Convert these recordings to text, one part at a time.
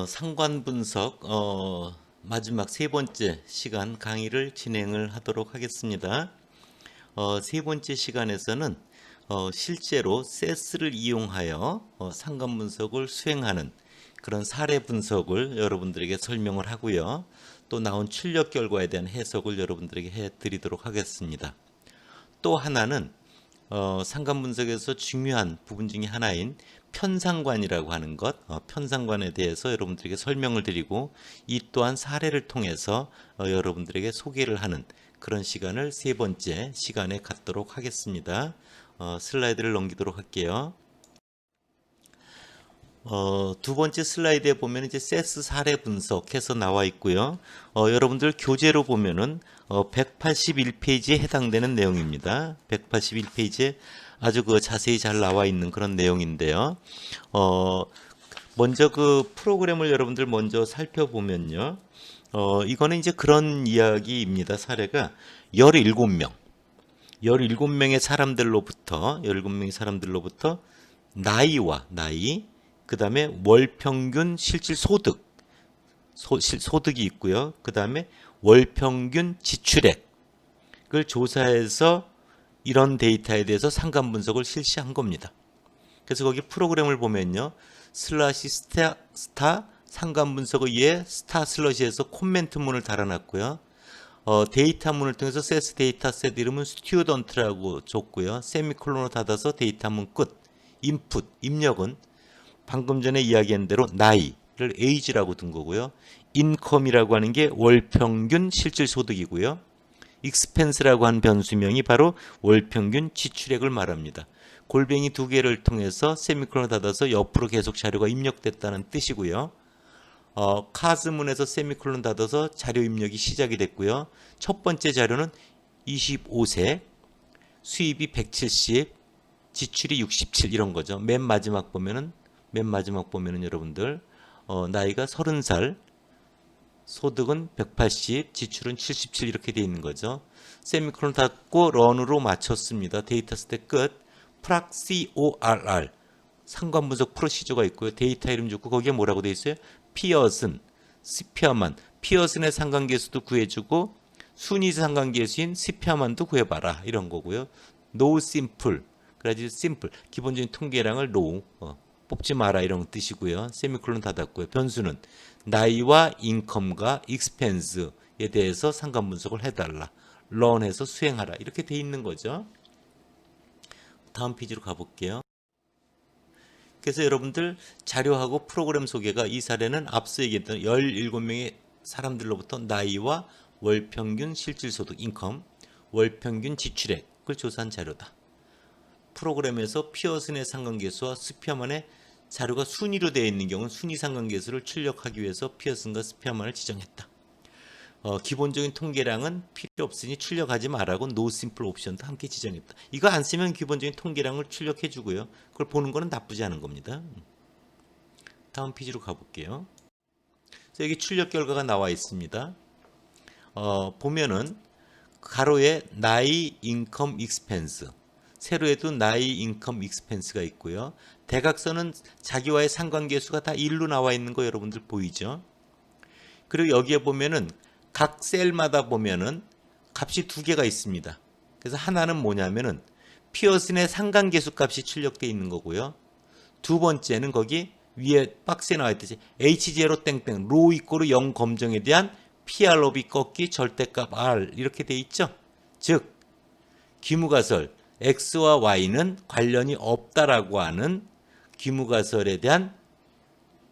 상관 분석 마지막 세 번째 시간 강의를 진행을 하도록 하겠습니다. 세 번째 시간에서는 실제로 세스를 이용하여 상관 분석을 수행하는 그런 사례 분석을 여러분들에게 설명을 하고요. 또 나온 출력 결과에 대한 해석을 여러분들에게 해드리도록 하겠습니다. 또 하나는 상관 분석에서 중요한 부분 중에 하나인 편상관이라고 하는 것, 편상관에 대해서 여러분들에게 설명을 드리고 이 또한 사례를 통해서 여러분들에게 소개를 하는 그런 시간을 세 번째 시간에 갖도록 하겠습니다. 슬라이드를 넘기도록 할게요. 두 번째 슬라이드에 보면 이제 세스 사례 분석해서 나와 있고요. 여러분들 교재로 보면은 181페이지에 해당되는 내용입니다. 181페이지에 아주 자세히 잘 나와 있는 그런 내용인데요. 먼저 그 프로그램을 여러분들 먼저 살펴보면요. 이거는 이제 그런 이야기입니다. 사례가 17명. 17명의 사람들로부터 나이, 그 다음에 월 평균 실질 소득이 있고요. 그 다음에 월 평균 지출액을 조사해서 이런 데이터에 대해서 상관 분석을 실시한 겁니다. 그래서 거기 프로그램을 보면요. 슬러시 스타 상관 분석에 의해 스타 슬러시에서 코멘트문을 달아놨고요. 데이터문을 통해서 세스 데이터셋 이름은 스튜던트라고 줬고요. 세미콜론을 닫아서 데이터문 끝. 인풋, 입력은 방금 전에 이야기한 대로 나이를 age라고 둔 거고요. 인컴이라고 하는 게 월평균 실질소득이고요. expense라고 한 변수명이 바로 월평균 지출액을 말합니다. 골뱅이 두 개를 통해서 세미콜론을 닫아서 옆으로 계속 자료가 입력됐다는 뜻이고요. 카즈문에서 세미콜론 닫아서 자료 입력이 시작이 됐고요. 첫 번째 자료는 25세, 수입이 170, 지출이 67 이런 거죠. 맨 마지막 보면은 여러분들 나이가 30살, 소득은 180, 지출은 77 이렇게 돼 있는 거죠. 세미콜론 닫고 런으로 마쳤습니다. 데이터 스택 끝. PROC 상관 분석 프로시저가 있고요. 데이터 이름 주고 거기에 뭐라고 돼 있어요? 피어슨, 스피어만. 피어슨의 상관계수도 구해주고 순위 상관계수인 스피어만도 구해봐라 이런 거고요. No simple, 그래가지고 simple 기본적인 통계량을 no 뽑지 마라 이런 뜻이고요. 세미콜론 닫았고요. 변수는 나이와 인컴과 expense에 대해서 상관 분석을 해달라. 런해서 수행하라 이렇게 돼 있는 거죠. 다음 페이지로 가볼게요. 그래서 여러분들 자료하고 프로그램 소개가 이 사례는 앞서 얘기했던 17명의 사람들로부터 나이와 월평균 실질소득 인컴, 월평균 지출액을 조사한 자료다. 프로그램에서 피어슨의 상관계수와 스피어만의 자료가 순위로 되어 있는 경우는 순위 상관계수를 출력하기 위해서 피어슨과 스피어만을 지정했다. 기본적인 통계량은 필요 없으니 출력하지 말라고 no simple 옵션도 함께 지정했다. 이거 안 쓰면 기본적인 통계량을 출력해 주고요. 그걸 보는 거는 나쁘지 않은 겁니다. 다음 페이지로 가볼게요. 그래서 여기 출력 결과가 나와 있습니다. 보면은 가로에 나이, 인컴, 익스펜스, 세로에도 나이, 인컴, 익스펜스가 있고요. 대각선은 자기와의 상관계수가 다 1로 나와 있는 거 여러분들 보이죠? 그리고 여기에 보면은 각 셀마다 보면은 값이 두 개가 있습니다. 그래서 하나는 뭐냐면은 피어슨의 상관계수 값이 출력되어 있는 거고요. 두 번째는 거기 위에 박스에 나와 있듯이 H0 땡땡 로 이꼬르 0 검정에 대한 PR 로비 꺾기 절대값 R 이렇게 돼 있죠. 즉 기무가설 X와 Y는 관련이 없다라고 하는 기무가설에 대한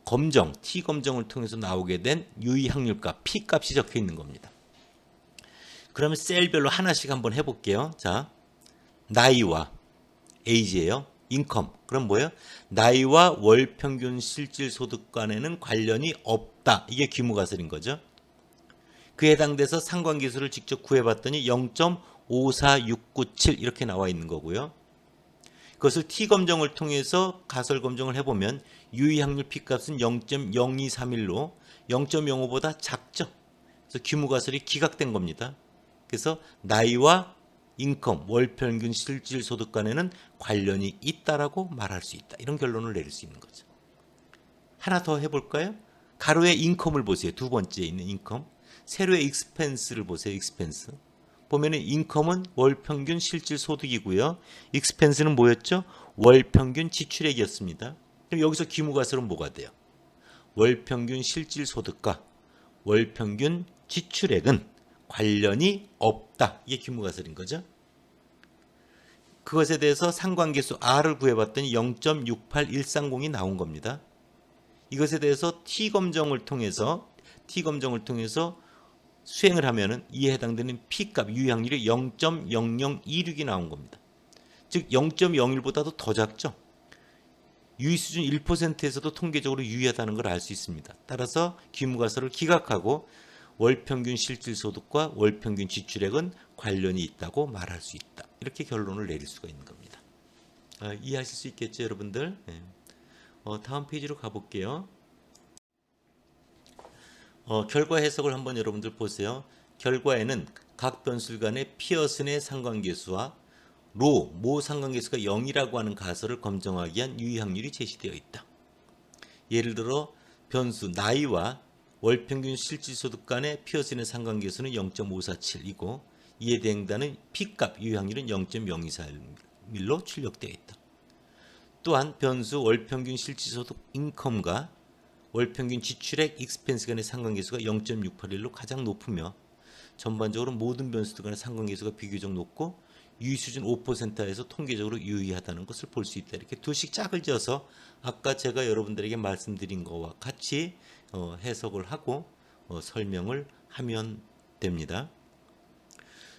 검정, T 검정을 통해서 나오게 된 유의 확률값, P 값이 적혀 있는 겁니다. 그러면 셀별로 하나씩 한번 해볼게요. 자, 나이와 age예요. 인컴. 그럼 뭐예요? 나이와 월 평균 실질 소득 간에는 관련이 없다. 이게 규모가설인 거죠. 그에 해당돼서 상관계수를 직접 구해봤더니 0.54697 이렇게 나와 있는 거고요. 그것을 T 검정을 통해서 가설 검정을 해보면 유의 확률 P값은 0.0231로 0.05보다 작죠. 그래서 규모가설이 기각된 겁니다. 그래서 나이와 인컴, 월평균 실질 소득 간에는 관련이 있다라고 말할 수 있다. 이런 결론을 내릴 수 있는 거죠. 하나 더 해볼까요? 가로의 인컴을 보세요. 두 번째에 있는 인컴. 세로의 익스펜스를 보세요. 익스펜스. 보면은 인컴은 월 평균 실질 소득이고요. 익스펜스는 뭐였죠? 월 평균 지출액이었습니다. 그럼 여기서 귀무가설은 뭐가 돼요? 월 평균 실질 소득과 월 평균 지출액은 관련이 없다. 이게 귀무가설인 거죠. 그것에 대해서 상관계수 R을 구해봤더니 0.68130이 나온 겁니다. 이것에 대해서 T검정을 통해서 수행을 하면은 이에 해당되는 P값 유의확률이 0.0026이 나온 겁니다. 즉 0.01보다도 더 작죠. 유의수준 1%에서도 통계적으로 유의하다는 걸 알 수 있습니다. 따라서 귀무가설을 기각하고 월평균 실질소득과 월평균 지출액은 관련이 있다고 말할 수 있다. 이렇게 결론을 내릴 수가 있는 겁니다. 이해하실 수 있겠죠, 여러분들? 네. 다음 페이지로 가볼게요. 결과 해석을 한번 여러분들 보세요. 결과에는 각 변수 간의 피어슨의 상관계수와 모 상관계수가 0이라고 하는 가설을 검증하기 위한 유의확률이 제시되어 있다. 예를 들어 변수 나이와 월평균 실질소득 간의 피어슨의 상관계수는 0.547이고 이에 대응하는 P값 유의확률은 0.0241로 출력되어 있다. 또한 변수 월평균 실질소득 인컴과 월평균 지출액 익스펜스 간의 상관계수가 0.681로 가장 높으며 전반적으로 모든 변수들 간의 상관계수가 비교적 높고 유의수준 5%에서 통계적으로 유의하다는 것을 볼 수 있다. 이렇게 두씩 짝을 지어서 아까 제가 여러분들에게 말씀드린 것과 같이 해석을 하고 설명을 하면 됩니다.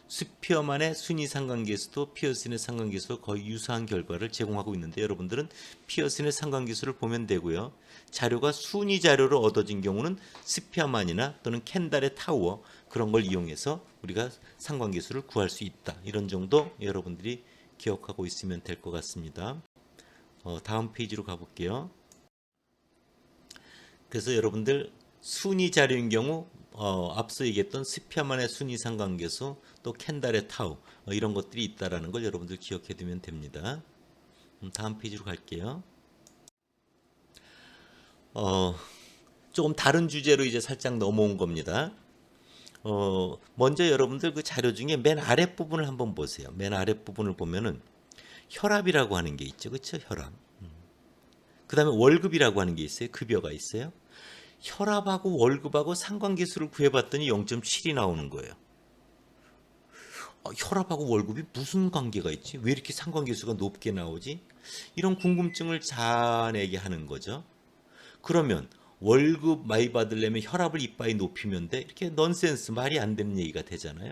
스피어만의 순위 상관계수도 피어슨의 상관계수와 거의 유사한 결과를 제공하고 있는데 여러분들은 피어슨의 상관계수를 보면 되고요. 자료가 순위 자료로 얻어진 경우는 스피어만이나 또는 켄달의 타워 그런 걸 이용해서 우리가 상관계수를 구할 수 있다. 이런 정도 여러분들이 기억하고 있으면 될 것 같습니다. 다음 페이지로 가볼게요. 그래서 여러분들 순위 자료인 경우 앞서 얘기했던 스피어만의 순위 상관계수 또 켄달의 타우 이런 것들이 있다라는 걸 여러분들 기억해 두면 됩니다. 다음 페이지로 갈게요. 조금 다른 주제로 이제 살짝 넘어온 겁니다. 먼저 여러분들 그 자료 중에 맨 아랫부분을 한번 보세요. 맨 아랫부분을 보면은 혈압이라고 하는 게 있죠. 그렇죠? 혈압. 그 다음에 월급이라고 하는 게 있어요. 급여가 있어요. 혈압하고 월급하고 상관계수를 구해봤더니 0.7이 나오는 거예요. 혈압하고 월급이 무슨 관계가 있지? 왜 이렇게 상관계수가 높게 나오지? 이런 궁금증을 자아내게 하는 거죠. 그러면 월급 많이 받으려면 혈압을 이빠이 높이면 돼? 이렇게 넌센스 말이 안 되는 얘기가 되잖아요.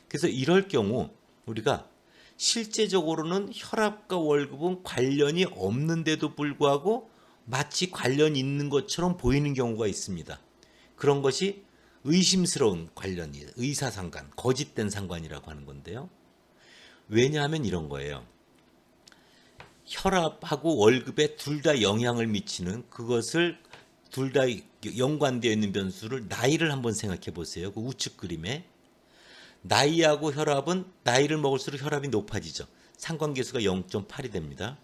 그래서 이럴 경우 우리가 실제적으로는 혈압과 월급은 관련이 없는데도 불구하고 마치 관련이 있는 것처럼 보이는 경우가 있습니다. 그런 것이 의심스러운 관련이에요. 의사상관, 거짓된 상관이라고 하는 건데요. 왜냐하면 이런 거예요. 혈압하고 월급에 둘 다 영향을 미치는 그것을 둘 다 연관되어 있는 변수를 나이를 한번 생각해 보세요. 그 우측 그림에 나이하고 혈압은 나이를 먹을수록 혈압이 높아지죠. 상관계수가 0.8이 됩니다.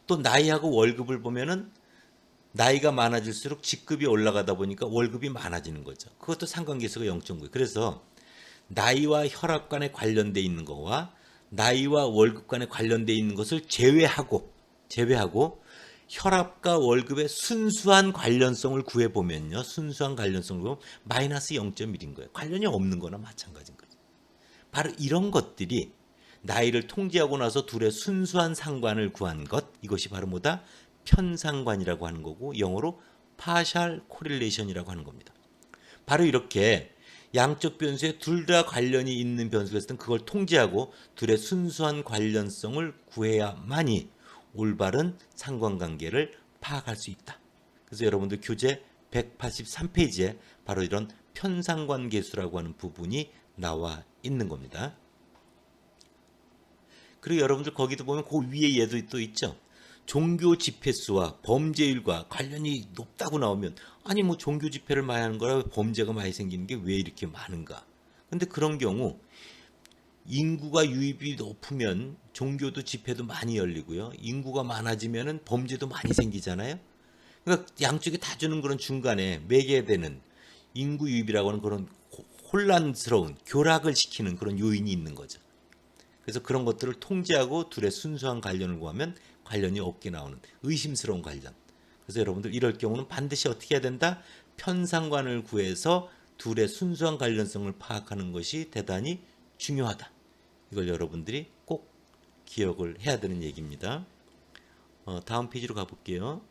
또 나이하고 월급을 보면은 나이가 많아질수록 직급이 올라가다 보니까 월급이 많아지는 거죠. 그것도 상관계수가 0.9. 그래서 나이와 혈압 간에 관련돼 있는 거와 나이와 월급 간에 관련돼 있는 것을 제외하고 혈압과 월급의 순수한 관련성을 구해보면요. 순수한 관련성을 보면 마이너스 0.1인 거예요. 관련이 없는 거나 마찬가지인 거죠. 바로 이런 것들이 나이를 통제하고 나서 둘의 순수한 상관을 구한 것, 이것이 바로 뭐다? 편상관이라고 하는 거고 영어로 partial correlation이라고 하는 겁니다. 바로 이렇게 양적 변수에 둘 다 관련이 있는 변수가 있을 땐 그걸 통제하고 둘의 순수한 관련성을 구해야만이 올바른 상관관계를 파악할 수 있다. 그래서 여러분들 교재 183페이지에 바로 이런 편상관계수라고 하는 부분이 나와 있는 겁니다. 그리고 여러분들 거기도 보면 그 위에 얘도 또 있죠. 종교 집회 수와 범죄율과 관련이 높다고 나오면 아니 뭐 종교 집회를 많이 하는 거라 범죄가 많이 생기는 게 왜 이렇게 많은가? 근데 그런 경우 인구가 유입이 높으면 종교도 집회도 많이 열리고요. 인구가 많아지면은 범죄도 많이 생기잖아요. 그러니까 양쪽에 다 주는 그런 중간에 매개되는 인구 유입이라고 하는 그런 혼란스러운 교락을 시키는 그런 요인이 있는 거죠. 그래서 그런 것들을 통제하고 둘의 순수한 관련을 구하면 관련이 없게 나오는 의심스러운 관련. 그래서 여러분들 이럴 경우는 반드시 어떻게 해야 된다? 편상관을 구해서 둘의 순수한 관련성을 파악하는 것이 대단히 중요하다. 이걸 여러분들이 꼭 기억을 해야 되는 얘기입니다. 다음 페이지로 가볼게요.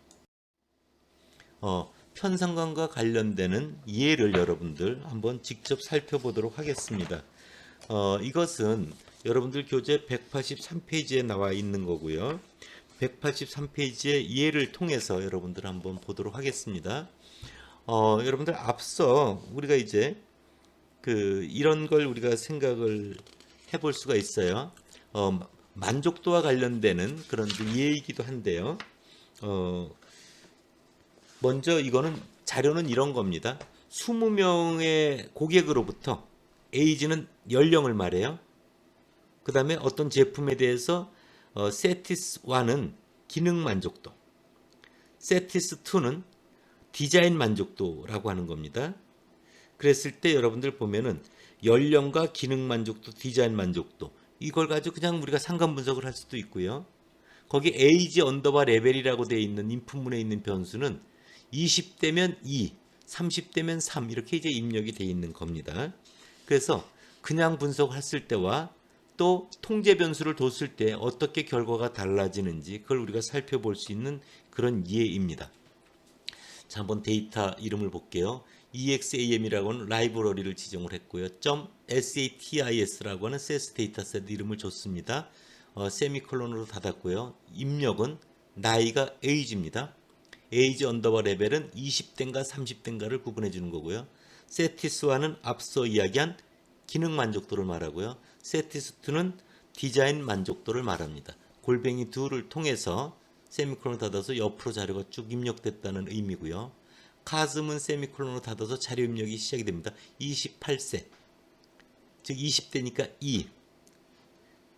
편상관과 관련되는 예를 여러분들 한번 직접 살펴보도록 하겠습니다. 이것은 여러분들 교재 183페이지에 나와 있는 거고요. 183페이지의 예를 통해서 여러분들 한번 보도록 하겠습니다. 여러분들 앞서 우리가 이제 이런 걸 우리가 생각을 해볼 수가 있어요. 만족도와 관련되는 그런 예이기도 한데요. 먼저 이거는 자료는 이런 겁니다. 20명의 고객으로부터 에이지는 연령을 말해요. 그 다음에 어떤 제품에 대해서 세티스1은 기능 만족도, 세티스2는 디자인 만족도라고 하는 겁니다. 그랬을 때 여러분들 보면은 연령과 기능 만족도, 디자인 만족도 이걸 가지고 그냥 우리가 상관 분석을 할 수도 있고요. 거기 에이지 언더바 레벨이라고 되어 있는 인풋문에 있는 변수는 20대면 2, 30대면 3 이렇게 이제 입력이 되어 있는 겁니다. 그래서 그냥 분석했을 때와 또 통제 변수를 뒀을 때 어떻게 결과가 달라지는지 그걸 우리가 살펴볼 수 있는 그런 예입니다. 자, 한번 데이터 이름을 볼게요. EXAM이라고 하는 라이브러리를 지정을 했고요. .SATIS라고 하는 세스 데이터셋 이름을 줬습니다. 세미콜론으로 닫았고요. 입력은 나이가 age입니다. age 언더바 레벨은 20대인가 30대인가를 구분해 주는 거고요. 세티스와는 앞서 이야기한 기능 만족도를 말하고요. 세티스2는 디자인 만족도를 말합니다. 골뱅이 둘을 통해서 세미콜론을 닫아서 옆으로 자료가 쭉 입력됐다는 의미고요. 가슴은 세미콜론으로 닫아서 자료 입력이 시작이 됩니다. 28세, 즉 20대니까 2.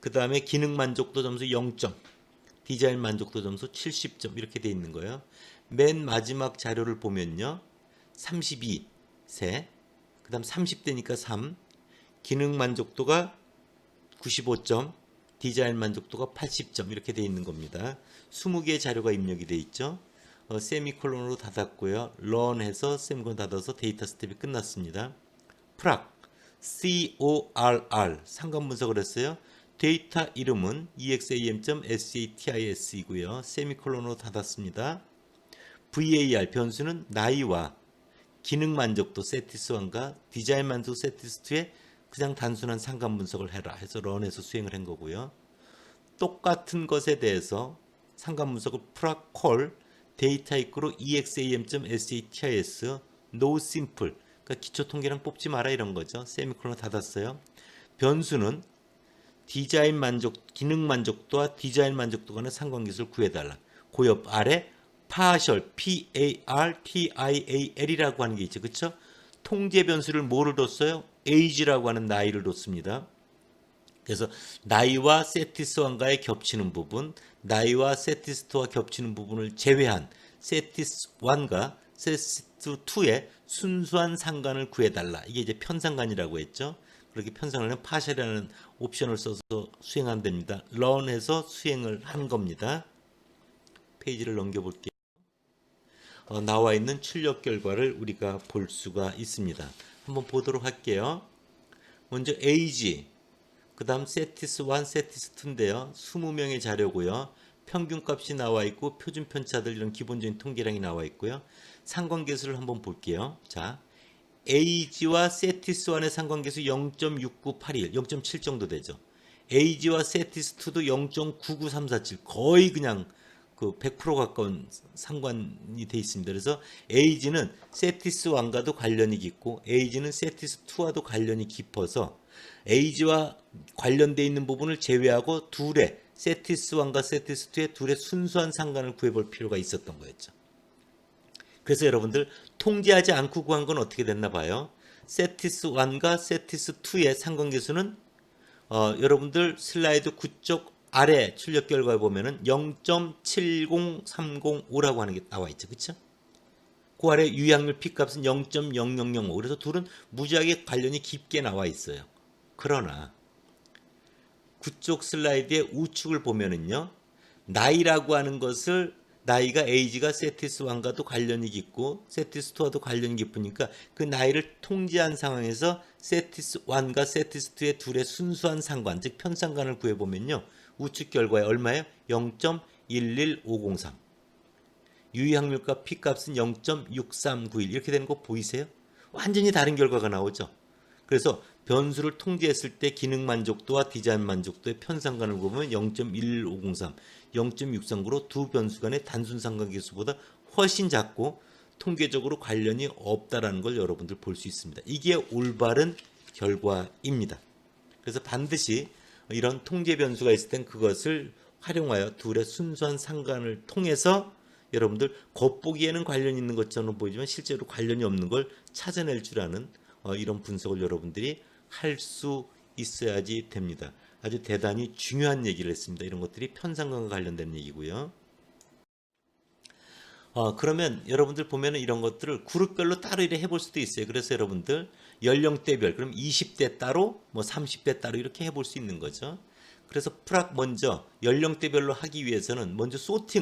그 다음에 기능 만족도 점수 0점, 디자인 만족도 점수 70점 이렇게 돼 있는 거예요. 맨 마지막 자료를 보면요. 32세, 그 다음 30대니까 3, 기능 만족도가 95점, 디자인 만족도가 80점 이렇게 돼 있는 겁니다. 20개의 자료가 입력이 돼 있죠. 세미콜론으로 닫았고요. 런해서 세미콜론 닫아서 데이터 스텝이 끝났습니다. 프락, CORR 상관 분석을 했어요. 데이터 이름은 exam.satis이고요. 세미콜론으로 닫았습니다. VAR 변수는 나이와 기능 만족도 세티스1과 디자인 만족도 세티스2의 그냥 단순한 상관 분석을 해라 해서 런에서 수행을 한 거고요. 똑같은 것에 대해서 상관 분석을 프락 콜 데이터 이크로 exam.satis no simple 그러니까 기초 통계랑 뽑지 마라 이런 거죠. 세미콜론 닫았어요. 변수는 디자인 만족, 기능 만족도와 디자인 만족도 간의 상관계수를 구해달라. 고옆 아래 partial, PARTIAL이라고 하는 게 있죠. 그렇죠? 통제 변수를 뭐를 뒀어요? age라고 하는 나이를 뒀습니다. 그래서 나이와 세티스1과의 겹치는 부분, 나이와 세티스2와 겹치는 부분을 제외한 세티스1과 세티스2의 순수한 상관을 구해달라. 이게 이제 편상관이라고 했죠. 그렇게 편상을 하면 파셜이라는 옵션을 써서 수행하면 됩니다. 런해서 수행을 한 겁니다. 페이지를 넘겨볼게요. 나와 있는 출력 결과를 우리가 볼 수가 있습니다. 한번 보도록 할게요. 먼저 age, 그 다음 세티스1, 세티스2인데요. 20명의 자료고요. 평균값이 나와 있고 표준 편차들 이런 기본적인 통계량이 나와 있고요. 상관계수를 한번 볼게요. 자, age와 세티스1의 상관계수 0.6981, 0.7 정도 되죠. age와 세티스2도 0.99347, 거의 그냥 100% 가까운 상관이 돼 있습니다. 그래서 age는 세티스1과도 관련이 깊고 age는 세티스2와도 관련이 깊어서 age와 관련돼 있는 부분을 제외하고 둘의 세티스1과 세티스2의 둘의 순수한 상관을 구해볼 필요가 있었던 거였죠. 그래서 여러분들 통제하지 않고 구한 건 어떻게 됐나 봐요. 세티스1과 세티스2의 상관계수는 여러분들 슬라이드 9쪽 아래 출력 결과에 보면은 0.70305라고 하는 게 나와 있죠. 그쵸? 그 아래 유의확률 P값은 0.0005. 그래서 둘은 무지하게 관련이 깊게 나와 있어요. 그러나 그쪽 슬라이드의 우측을 보면은요. 나이라고 하는 것을 나이가 에이지가 세티스1과도 관련이 깊고 세티스2와도 관련이 깊으니까 그 나이를 통제한 상황에서 세티스1과 세티스2의 둘의 순수한 상관, 즉 편상관을 구해보면요. 우측 결과에 얼마예요? 0.11503. 유의확률과 P값은 0.6391 이렇게 되는 거 보이세요? 완전히 다른 결과가 나오죠. 그래서 변수를 통제했을 때 기능 만족도와 디자인 만족도의 편상관을 보면 0.11503, 0.639로 두 변수 간의 단순 상관계수보다 훨씬 작고 통계적으로 관련이 없다라는 걸 여러분들 볼 수 있습니다. 이게 올바른 결과입니다. 그래서 반드시 이런 통제 변수가 있을 땐 그것을 활용하여 둘의 순수한 상관을 통해서 여러분들 겉보기에는 관련이 있는 것처럼 보이지만 실제로 관련이 없는 걸 찾아낼 줄 아는 이런 분석을 여러분들이 할 수 있어야지 됩니다. 아주 대단히 중요한 얘기를 했습니다. 이런 것들이 편상관과 관련된 얘기고요. 그러면 여러분들 보면은 이런 것들을 그룹별로 따로 이렇게 해볼 수도 있어요. 그래서 여러분들 연령대별, 그럼 20대 따로, 뭐 30대 따로 이렇게 해볼 수 있는 거죠. 그래서 프락 먼저 연령대별로 하기 위해서는 먼저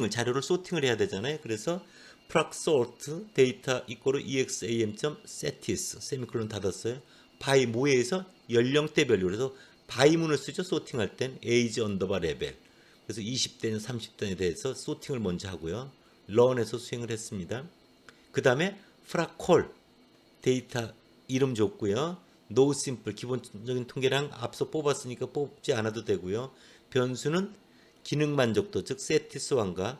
자료를 소팅을 해야 되잖아요. 그래서 프락 sort 데이터 이꼬르 exam.status 세미콜론 닫았어요. by 뭐에서 연령대별로 그래서 by문을 쓰죠. 소팅할 땐 age 언더바 레벨. 그래서 20대냐 30대에 대해서 소팅을 먼저 하고요. 런에서 수행을 했습니다. 그 다음에 프라콜 데이터 이름 줬고요. no simple 기본적인 통계량 앞서 뽑았으니까 뽑지 않아도 되고요. 변수는 기능 만족도 즉 세티스1과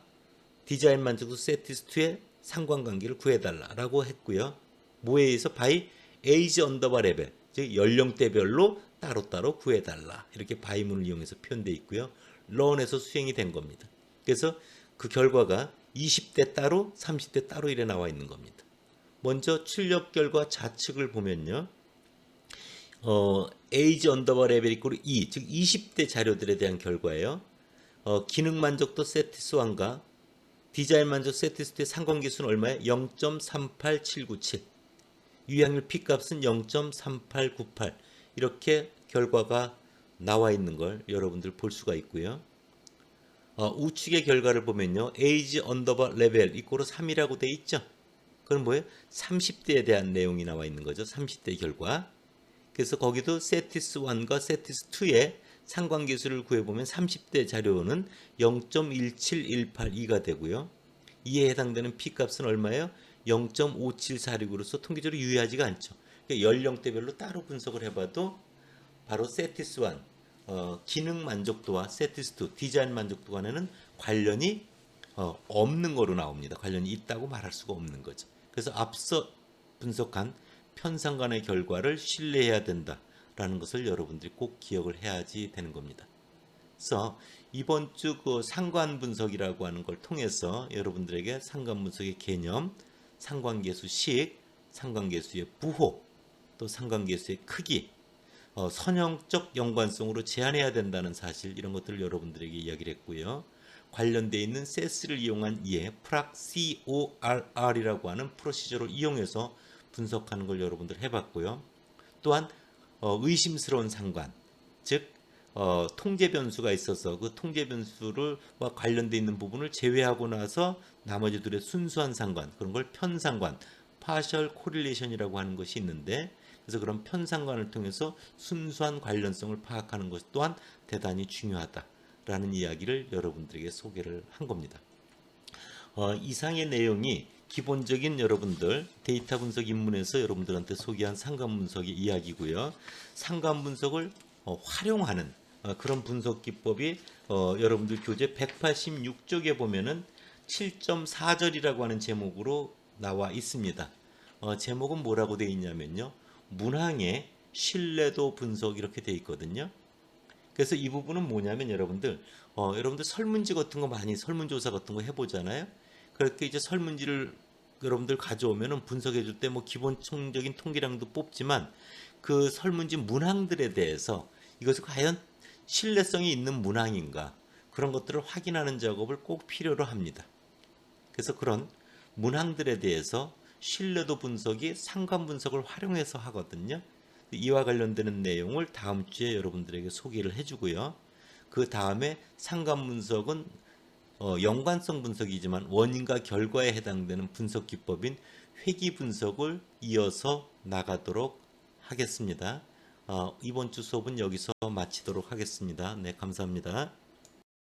디자인 만족도 세티스2의 상관관계를 구해달라라고 했고요. 뭐에 의해서 by age 언더바 레벨 즉 연령대별로 따로따로 구해달라 이렇게 by문을 이용해서 표현되어 있고요. 런에서 수행이 된 겁니다. 그래서 그 결과가 20대 따로 30대 따로 이래 나와 있는 겁니다. 먼저 출력 결과 좌측을 보면요. age 언더바 레벨 이꼴 2, 즉 20대 자료들에 대한 결과예요. 기능 만족도 세티스1과 디자인 만족 세티스2의 상관계수는 얼마예요? 0.38797. 유의확률 P값은 0.3898. 이렇게 결과가 나와 있는 걸 여러분들 볼 수가 있고요. 우측의 결과를 보면요. age 언더바 레벨 이꼴 3이라고 돼 있죠. 그건 뭐예요? 30대에 대한 내용이 나와 있는 거죠. 30대 결과. 그래서 거기도 세티스1과 세티스2의 상관계수를 구해보면 30대 자료는 0.17182가 되고요. 이에 해당되는 P값은 얼마예요? 0.5746으로서 통계적으로 유의하지가 않죠. 그러니까 연령대별로 따로 분석을 해봐도 바로 세티스1 기능 만족도와 세티스2 디자인 만족도 간에는 관련이 없는 거로 나옵니다. 관련이 있다고 말할 수가 없는 거죠. 그래서 앞서 분석한 편상관의 결과를 신뢰해야 된다라는 것을 여러분들이 꼭 기억을 해야지 되는 겁니다. 그래서 이번 주 그 상관 분석이라고 하는 걸 통해서 여러분들에게 상관 분석의 개념, 상관계수식, 상관계수의 부호, 또 상관계수의 크기, 선형적 연관성으로 제한해야 된다는 사실 이런 것들을 여러분들에게 이야기를 했고요. 관련되어 있는 세스를 이용한 이해, 프락 CORR이라고 하는 프로시저를 이용해서 분석하는 걸 여러분들 해봤고요. 또한 의심스러운 상관, 즉 통제 변수가 있어서 그 통제 변수와 관련되어 있는 부분을 제외하고 나서 나머지 둘의 순수한 상관, 그런 걸 편상관, partial correlation이라고 하는 것이 있는데 그래서 그런 편상관을 통해서 순수한 관련성을 파악하는 것 또한 대단히 중요하다라는 이야기를 여러분들에게 소개를 한 겁니다. 이상의 내용이 기본적인 여러분들 데이터 분석 입문에서 여러분들한테 소개한 상관 분석의 이야기고요. 상관 분석을 활용하는 그런 분석 기법이 여러분들 교재 186쪽에 보면은 7.4절이라고 하는 제목으로 나와 있습니다. 제목은 뭐라고 되어 있냐면요. 문항의 신뢰도 분석 이렇게 되어 있거든요. 그래서 이 부분은 뭐냐면 여러분들 설문지 같은 거 많이 설문조사 같은 거 해보잖아요. 그렇게 이제 설문지를 여러분들 가져오면은 분석해 줄 때 뭐 기본적인 통계량도 뽑지만 그 설문지 문항들에 대해서 이것이 과연 신뢰성이 있는 문항인가 그런 것들을 확인하는 작업을 꼭 필요로 합니다. 그래서 그런 문항들에 대해서 신뢰도 분석이 상관 분석을 활용해서 하거든요. 이와 관련되는 내용을 다음 주에 여러분들에게 소개를 해주고요. 그 다음에 상관 분석은 연관성 분석이지만 원인과 결과에 해당되는 분석 기법인 회귀 분석을 이어서 나가도록 하겠습니다. 이번 주 수업은 여기서 마치도록 하겠습니다. 네, 감사합니다.